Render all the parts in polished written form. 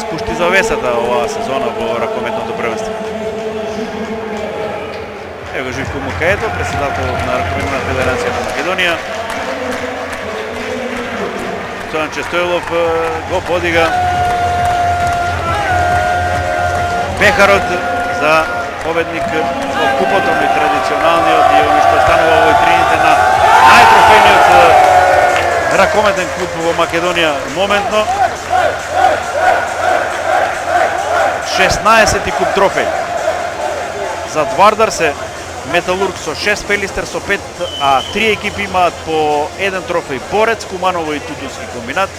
спушти завесата оваа сезона во ракометното првенство. Ево Живко Мукаето, председател на Ракометна федерација на Македонија. Стојанче Стојлов го подига пехарот за победник во купото и традиционалниот и оно што станува во витрините на најтрофејниот ракометен клуб во Македонија моментно. 16 куп трофеј. Зад Вардар се Металург со 6, Пелистер со 5, а 3 екипи имаат по 1 трофеј. Борец, Куманово и Тутунски комбинат.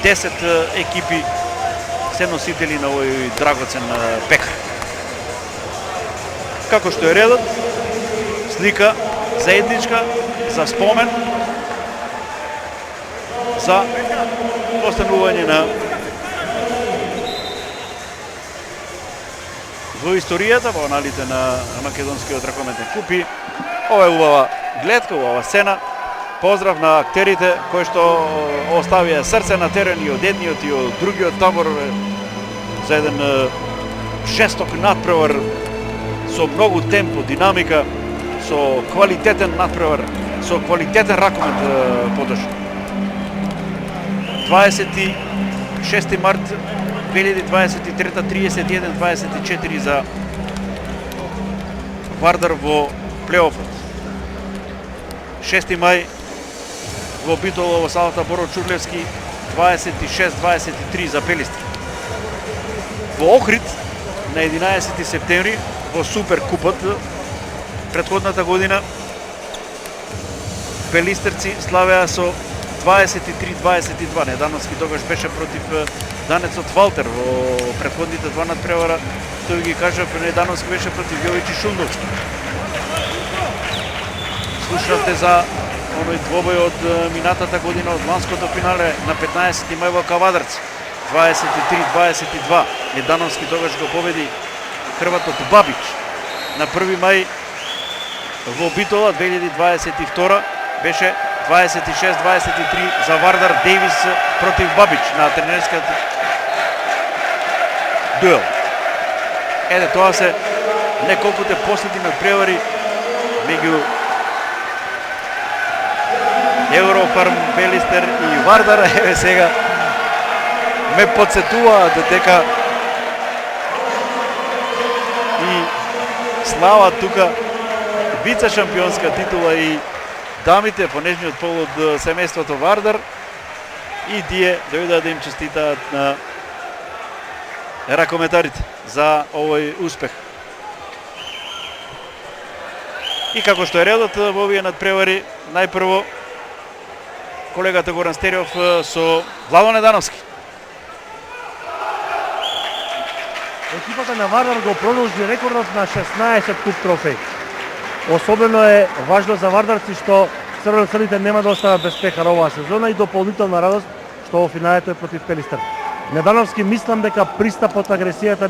10 екипи се носители на овој драгоцен пехар. Како што е редот, слика заедничка за спомен за останување на во историјата, во аналите на македонскиот ракометен куп. Ова е убава гледка, убава сцена. Поздрав на актерите кои што оставија срце на терен и од едниот и од другиот табор за еден жесток надпревар со многу темпо, динамика, со квалитетен надпревар, со квалитетен ракомет подош. 26 март 2023, 31-24 за Вардар во плейофот. 6 мај во Битола во салата Боро Чурлевски, 26-23 за Пелистер. Во Охрид на 11 септември во Супер купот претходната година Пелистерци славеа со 23-22. Недановски тогаш беше против данецот Валтер во претходните два надпревара. Тој ги кажа, Недановски беше против Јовичи Шундовски. Слушавте за оној двобој од минатата година од ланското финале на 15 мај во Кавадарци. 23-22. Недановски тогаш го победи хрватот Бабич. На 1 мај во Битола 2022 беше 26-23 за Вардар, Дейвис против Бабич на тренерскиот дуел. Еде, тоа се неколкуте последни надпревари меѓу Еврофарм, Пелистер и Вардар. Еве сега ме подсетуваат дека и слава тука вице шампионска титула и дамите по нежниот пол од семејството Вардар и тие дојдоа да им честитаат на ракометарите за овој успех. И како што е редот во овие надпревари, најпрво колегата Горан Стериов со Владо Недановски. Екипата на Вардар го продолжи рекордот на 16 куп трофеј. Особено е важно за вардарци што црвено-црните нема да остават без пехар оваа сезона и дополнителна радост што во финалето е против Пелистер. Недановски мислам дека пристапот агресијата